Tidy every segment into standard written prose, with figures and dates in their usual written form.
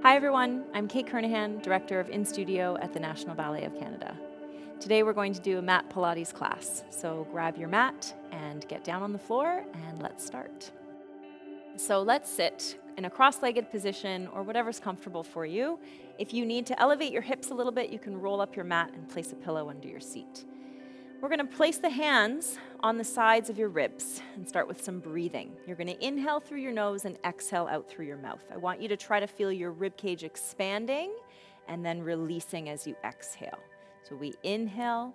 Hi everyone, I'm Kate Kernaghan, Director of In Studio at the National Ballet of Canada. Today we're going to do a mat Pilates class, so grab your mat and get down on the floor and let's start. So let's sit in a cross-legged position or whatever's comfortable for you. If you need to elevate your hips a little bit, you can roll up your mat and place a pillow under your seat. We're going to place the hands on the sides of your ribs and start with some breathing. You're going to inhale through your nose and exhale out through your mouth. I want you to try to feel your rib cage expanding and then releasing as you exhale. So we inhale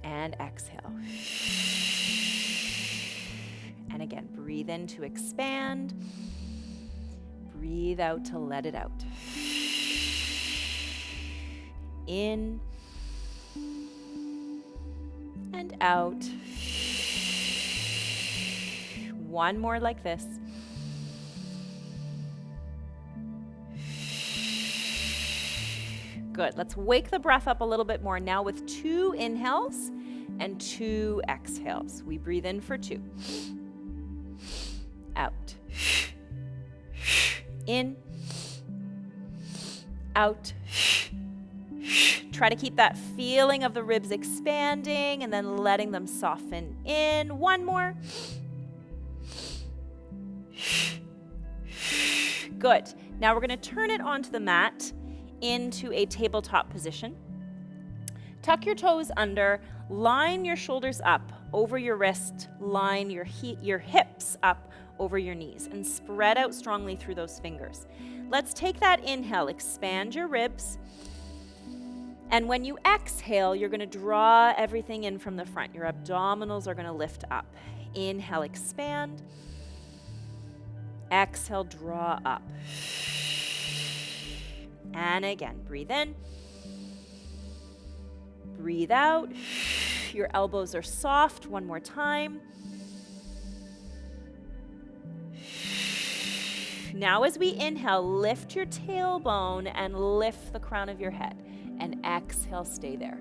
and exhale. And again, breathe in to expand. Breathe out to let it out. In and out. One more like this. Good. Let's wake the breath up a little bit more now with 2 inhales and 2 exhales. We breathe in for 2. Out. In. Out. Try to keep that feeling of the ribs expanding and then letting them soften in. One more. Good. Now we're going to turn it onto the mat into a tabletop position. Tuck your toes under, line your shoulders up over your wrist, line your hips up over your knees, and spread out strongly through those fingers. Let's take that inhale, expand your ribs. And when you exhale, you're going to draw everything in from the front. Your abdominals are going to lift up. Inhale, expand. Exhale, draw up. And again, breathe in. Breathe out. Your elbows are soft. One more time. Now as we inhale, lift your tailbone and lift the crown of your head. And exhale, stay there.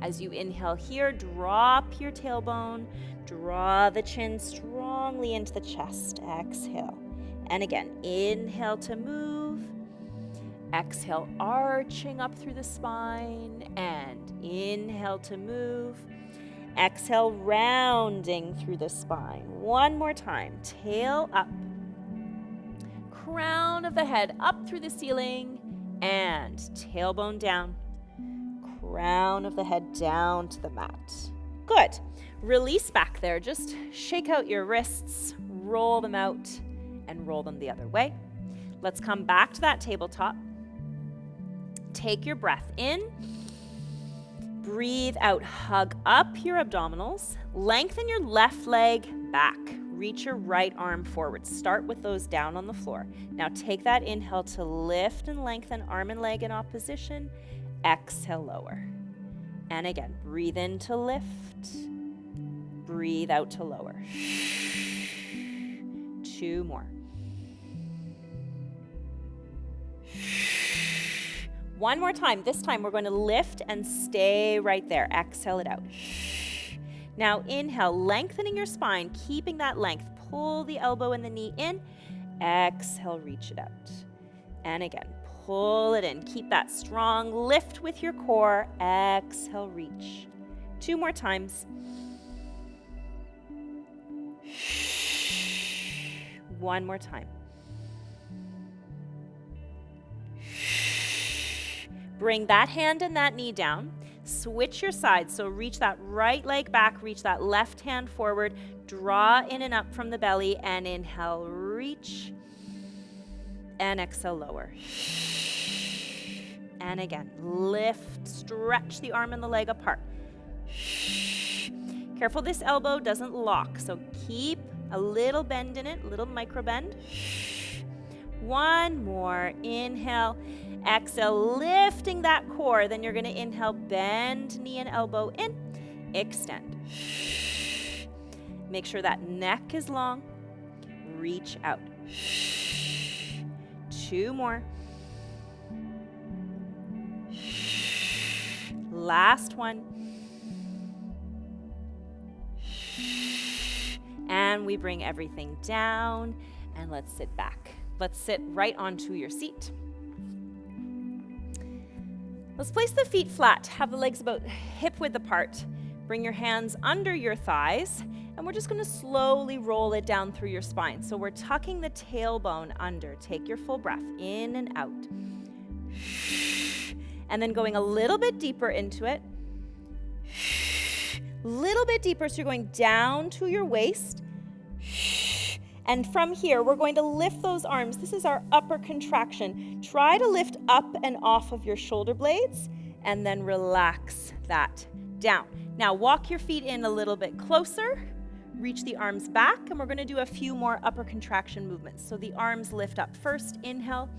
As you inhale here, drop your tailbone, draw the chin strongly into the chest. Exhale. And again, inhale to move. Exhale, arching up through the spine. And inhale to move. Exhale, rounding through the spine. One more time. Tail up. Crown of the head up through the ceiling. And tailbone down, crown of the head down to the mat. Good. Release back there. Just shake out your wrists, roll them out, and roll them the other way. Let's come back to that tabletop. Take your breath in. Breathe out. Hug up your abdominals. Lengthen your left leg back. Reach your right arm forward. Start with those down on the floor. Now take that inhale to lift and lengthen arm and leg in opposition. Exhale, lower. And again, breathe in to lift. Breathe out to lower. 2 more. One more time. This time we're going to lift and stay right there. Exhale it out. Now inhale, lengthening your spine, keeping that length. Pull the elbow and the knee in. Exhale, reach it out. And again, pull it in. Keep that strong lift with your core. Exhale, reach. 2 more times. One more time. Bring that hand and that knee down. Switch your sides, so reach that right leg back, reach that left hand forward, draw in and up from the belly, and inhale, reach, and exhale, lower. And again, lift, stretch the arm and the leg apart. Careful this elbow doesn't lock, so keep a little bend in it, a little micro bend. One more, inhale. Exhale, lifting that core. Then you're going to inhale, bend knee and elbow in, extend. Make sure that neck is long. Reach out. 2 more. Last one. And we bring everything down and let's sit back. Let's sit right onto your seat. Let's place the feet flat. Have the legs about hip width apart. Bring your hands under your thighs, and we're just going to slowly roll it down through your spine. So we're tucking the tailbone under. Take your full breath in and out. And then going a little bit deeper into it. Little bit deeper, so you're going down to your waist. And from here, we're going to lift those arms. This is our upper contraction. Try to lift up and off of your shoulder blades, and then relax that down. Now walk your feet in a little bit closer. Reach the arms back, and we're going to do a few more upper contraction movements. So the arms lift up first, inhale,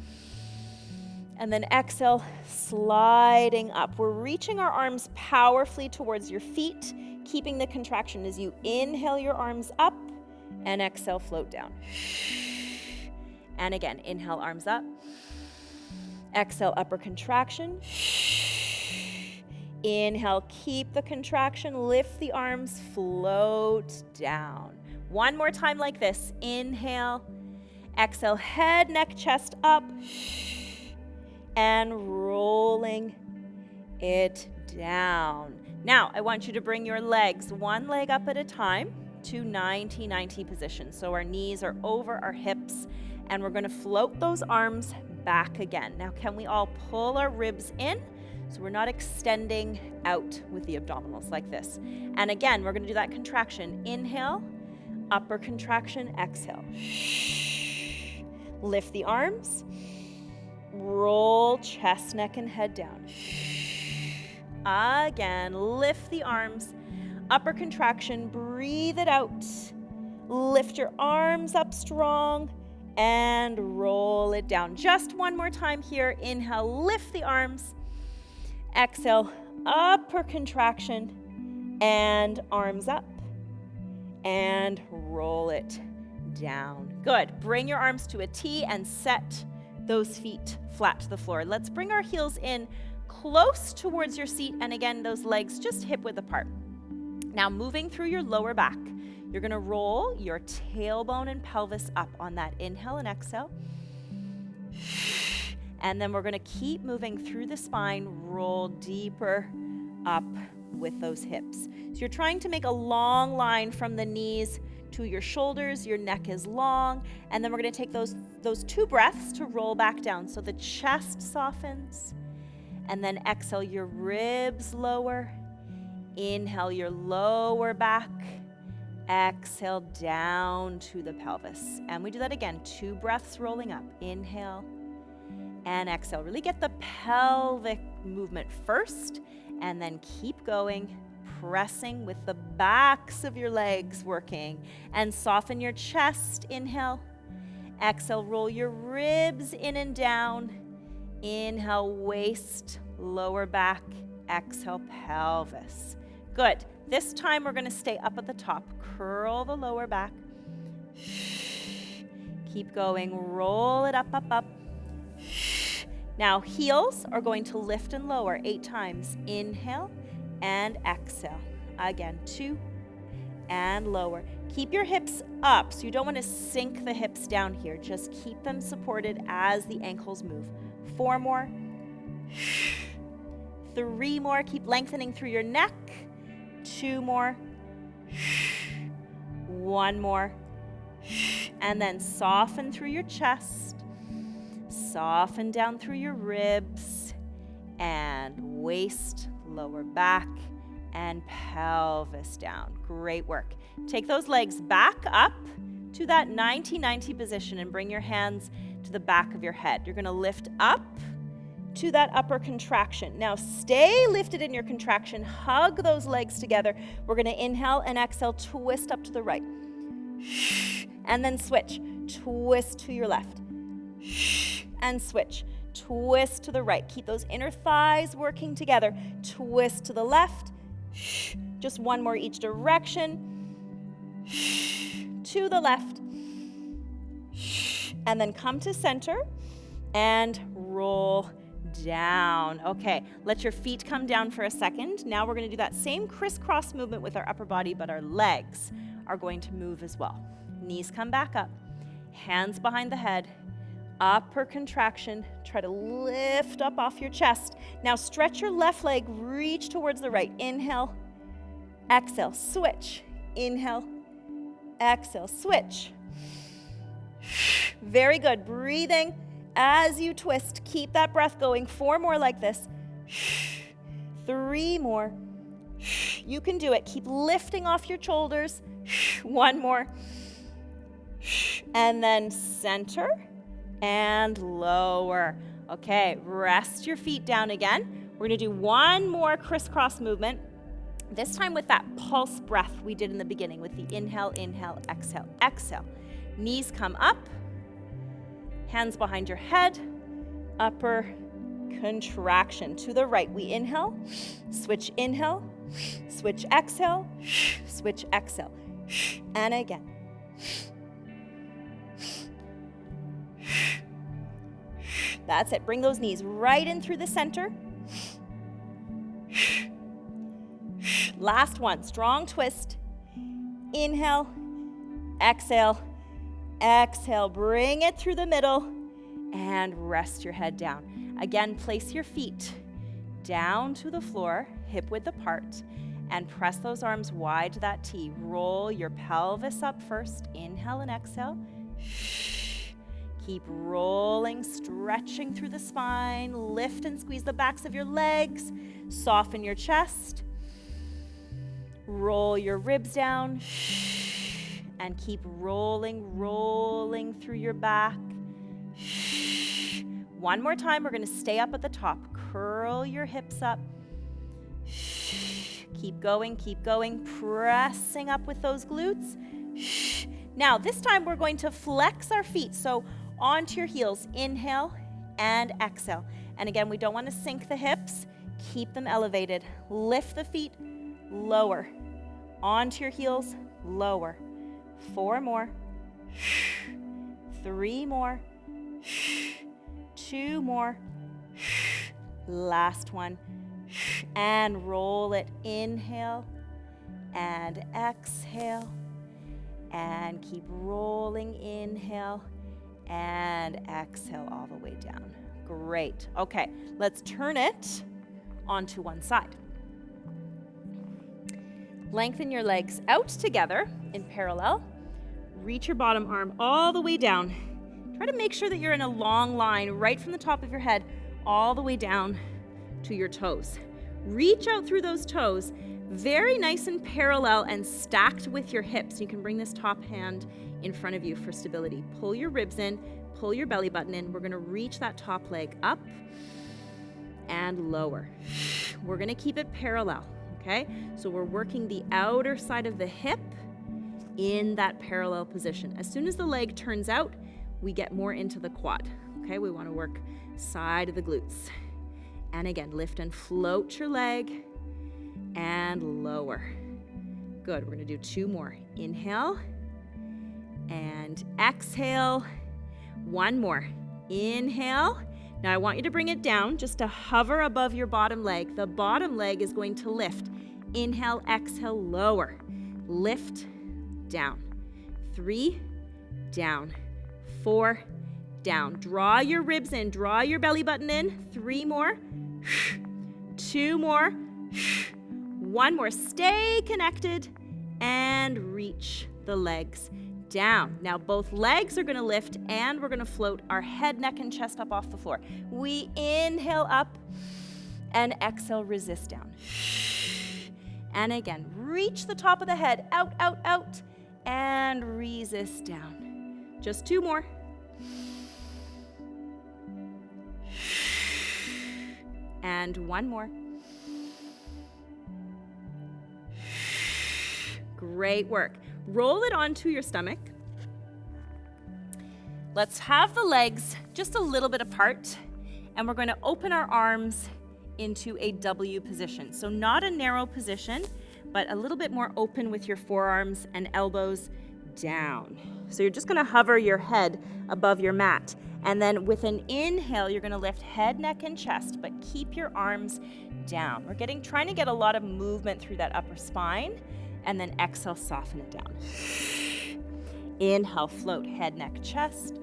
and then exhale, sliding up. We're reaching our arms powerfully towards your feet, keeping the contraction as you inhale your arms up, and exhale, float down. And again, inhale, arms up. Exhale, upper contraction. Inhale, keep the contraction, lift the arms, float down. One more time like this. Inhale, exhale, head, neck, chest up, and rolling it down. Now, I want you to bring your legs one leg up at a time to 90-90 position. So our knees are over our hips, and we're going to float those arms back again. Now, can we all pull our ribs in? So we're not extending out with the abdominals like this. And again, we're going to do that contraction. Inhale, upper contraction, exhale. Lift the arms. Roll chest, neck, and head down. Again, lift the arms. Upper contraction, breathe it out. Lift your arms up strong and roll it down. Just one more time here. Inhale, lift the arms. Exhale, upper contraction and arms up and roll it down. Good. Bring your arms to a T and set those feet flat to the floor. Let's bring our heels in close towards your seat, and again, those legs just hip width apart. Now moving through your lower back, you're going to roll your tailbone and pelvis up on that inhale and exhale. And then we're going to keep moving through the spine, roll deeper up with those hips. So you're trying to make a long line from the knees to your shoulders. Your neck is long. And then we're going to take those 2 breaths to roll back down. So the chest softens. And then exhale, your ribs lower. Inhale, your lower back. Exhale, down to the pelvis. And we do that again. 2 breaths rolling up. Inhale and exhale. Really get the pelvic movement first, and then keep going, pressing with the backs of your legs working, and soften your chest. Inhale. Exhale, roll your ribs in and down. Inhale, waist, lower back. Exhale, pelvis. Good. This time we're going to stay up at the top. Curl the lower back. Keep going. Roll it up, up, up. Now, heels are going to lift and lower 8 times. Inhale and exhale. Again, 2 and lower. Keep your hips up, so you don't want to sink the hips down here. Just keep them supported as the ankles move. 4 more. 3 more. Keep lengthening through your neck. 2 more. 1 more. And then soften through your chest. Soften down through your ribs and waist, lower back, and pelvis down. Great work. Take those legs back up to that 90-90 position and bring your hands to the back of your head. You're going to lift up to that upper contraction. Now stay lifted in your contraction. Hug those legs together. We're going to inhale and exhale, twist up to the right. And then switch. Twist to your left. And switch. Twist to the right. Keep those inner thighs working together. Twist to the left. Just 1 more each direction. To the left. And then come to center and roll down. Okay, let your feet come down for a second. Now we're going to do that same crisscross movement with our upper body, but our legs are going to move as well. Knees come back up. Hands behind the head. upper contraction. Try to lift up off your chest. Now stretch your left leg, reach towards the right. Inhale, exhale, switch. Inhale, exhale, switch. Very good. Breathing as you twist. Keep that breath going. 4 more like this. 3 more. You can do it. Keep lifting off your shoulders. 1 more. And then center and lower. Okay, rest your feet down again. We're gonna do 1 more crisscross movement. This time with that pulse breath we did in the beginning with the inhale, inhale, exhale, exhale. Knees come up, hands behind your head, upper contraction to the right. We inhale, switch inhale, switch exhale, switch exhale, and again. That's it. Bring those knees right in through the center. Last one, strong twist. Inhale, exhale, exhale. Bring it through the middle and rest your head down. Again, place your feet down to the floor, hip width apart, and press those arms wide to that T. Roll your pelvis up first. Inhale and exhale. Keep rolling, stretching through the spine. Lift and squeeze the backs of your legs. Soften your chest. Roll your ribs down. And keep rolling through your back. 1 more time. We're going to stay up at the top. Curl your hips up. Keep going, pressing up with those glutes. Now, this time we're going to flex our feet. So onto your heels, inhale and exhale. And again, we don't want to sink the hips. Keep them elevated. Lift the feet, lower. Onto your heels, lower. 4 more. 3 more. 2 more. Last one. And roll it. Inhale and exhale. And keep rolling. Inhale and exhale all the way down. Great. Okay, let's turn it onto one side. Lengthen your legs out together in parallel. Reach your bottom arm all the way down. Try to make sure that you're in a long line right from the top of your head all the way down to your toes. Reach out through those toes, very nice and parallel and stacked with your hips. You can bring this top hand in front of you for stability. Pull your ribs in, pull your belly button in. We're gonna reach that top leg up and lower. We're gonna keep it parallel, okay? So we're working the outer side of the hip in that parallel position. As soon as the leg turns out, we get more into the quad, okay? We wanna work side of the glutes. And again, lift and float your leg and lower. Good, we're gonna do 2 more. Inhale and exhale. 1 more. Inhale. Now I want you to bring it down just to hover above your bottom leg. The bottom leg is going to lift. Inhale, exhale, lower. Lift, down. 3, down. 4, down. Draw your ribs in, draw your belly button in. 3 more. 2 more. 1 more. Stay connected and reach the legs down. Now both legs are going to lift and we're going to float our head, neck, and chest up off the floor. We inhale up and exhale, resist down. And again, reach the top of the head, out, out, out, and resist down. Just 2 more. And 1 more. Great work. Roll it onto your stomach. Let's have the legs just a little bit apart, and we're going to open our arms into a W position. So not a narrow position, but a little bit more open with your forearms and elbows down. So you're just going to hover your head above your mat. And then with an inhale, you're going to lift head, neck, and chest, but keep your arms down. We're trying to get a lot of movement through that upper spine. And then exhale, soften it down. Inhale, float, head, neck, chest.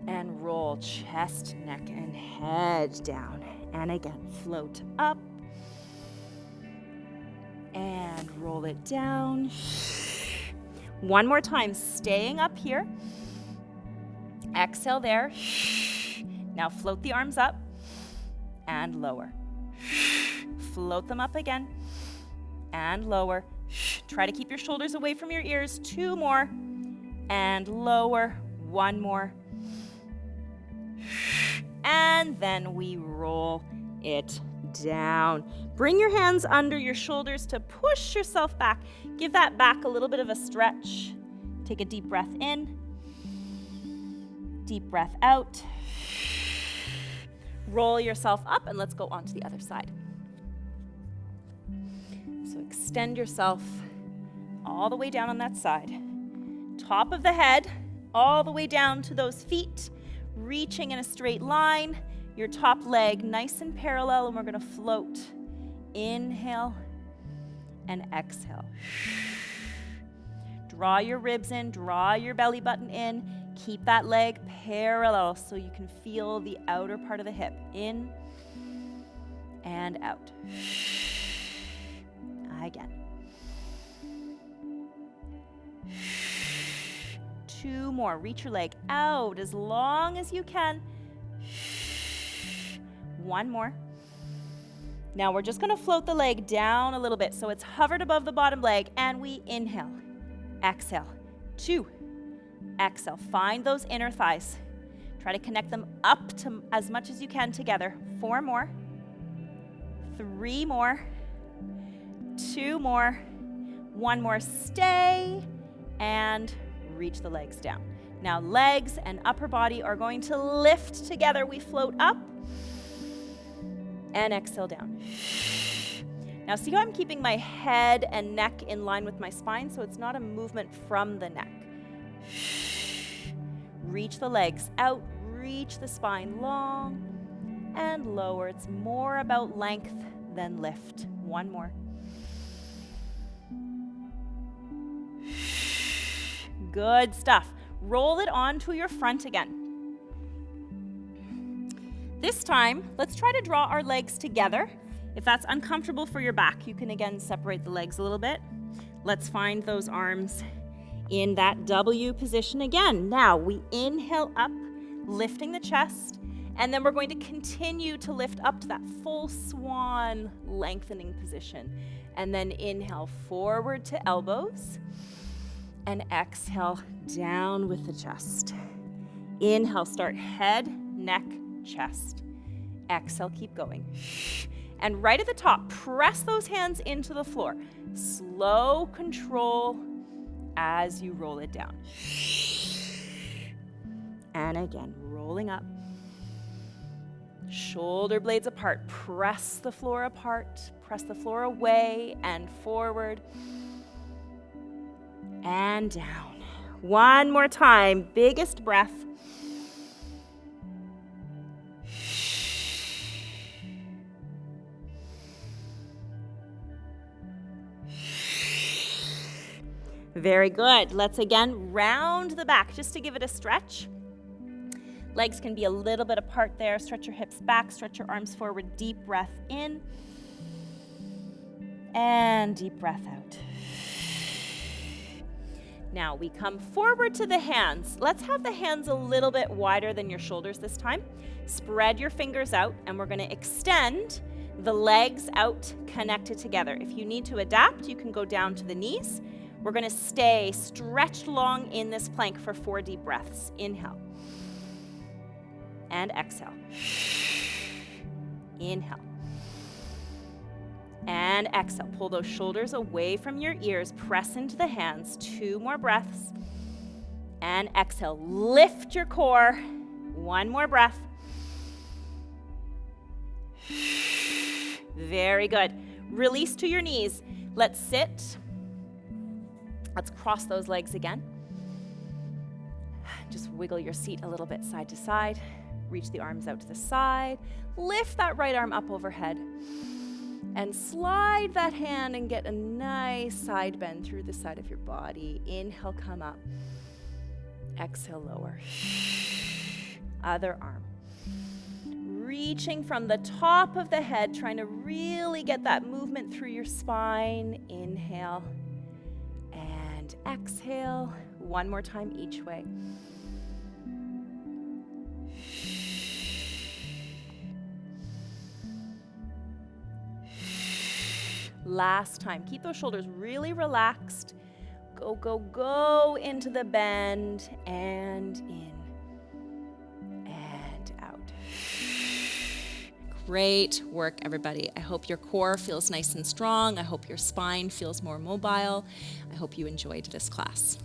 And roll chest, neck, and head down. And again, float up. And roll it down. One more time, staying up here. Exhale there. Now float the arms up and lower. Float them up again and lower. Try to keep your shoulders away from your ears. 2 more and lower. 1 more. And then we roll it down. Bring your hands under your shoulders to push yourself back. Give that back a little bit of a stretch. Take a deep breath in. Deep breath out. Roll yourself up and let's go on to the other side. So extend yourself all the way down on that side. Top of the head, all the way down to those feet, reaching in a straight line. Your top leg nice and parallel, and we're going to float. Inhale and exhale. Draw your ribs in, draw your belly button in. Keep that leg parallel so you can feel the outer part of the hip. In and out. Again. 2 more. Reach your leg out as long as you can. 1 more. Now we're just going to float the leg down a little bit so it's hovered above the bottom leg, and we inhale. Exhale. 2. Exhale. Find those inner thighs. Try to connect them up to as much as you can together. 4 more. 3 more. 2 more. 1 more. Stay and reach the legs down. Now legs and upper body are going to lift together. We float up and exhale down. Now see how I'm keeping my head and neck in line with my spine, so it's not a movement from the neck. Reach the legs out, reach the spine long and lower. It's more about length than lift. 1 more. Good stuff. Roll it onto your front again. This time, let's try to draw our legs together. If that's uncomfortable for your back, you can again separate the legs a little bit. Let's find those arms in that W position again. Now we inhale up, lifting the chest, and then we're going to continue to lift up to that full swan lengthening position. And then inhale forward to elbows, and exhale down with the chest. Inhale, start head, neck, chest. Exhale, keep going. And right at the top, press those hands into the floor. Slow control as you roll it down. And again, rolling up. Shoulder blades apart. Press the floor apart. Press the floor away and forward. And down. 1 more time. Biggest breath. Very good. Let's again round the back just to give it a stretch. Legs can be a little bit apart there. Stretch your hips back, stretch your arms forward. Deep breath in. And deep breath out. Now we come forward to the hands. Let's have the hands a little bit wider than your shoulders this time. Spread your fingers out, and we're going to extend the legs out connected together. If you need to adapt, you can go down to the knees. We're going to stay stretched long in this plank for 4 deep breaths. Inhale. And exhale. Inhale. And exhale. Pull those shoulders away from your ears. Press into the hands. 2 more breaths. And exhale. Lift your core. 1 more breath. Very good. Release to your knees. Let's sit. Let's cross those legs again. Just wiggle your seat a little bit side to side. Reach the arms out to the side. Lift that right arm up overhead. And slide that hand and get a nice side bend through the side of your body. Inhale, come up. Exhale, lower. Other arm. Reaching from the top of the head, trying to really get that movement through your spine. Inhale and exhale. One more time each way. Last time. Keep those shoulders really relaxed. Go, go, go into the bend and in and out. Great work, everybody. I hope your core feels nice and strong. I hope your spine feels more mobile. I hope you enjoyed this class.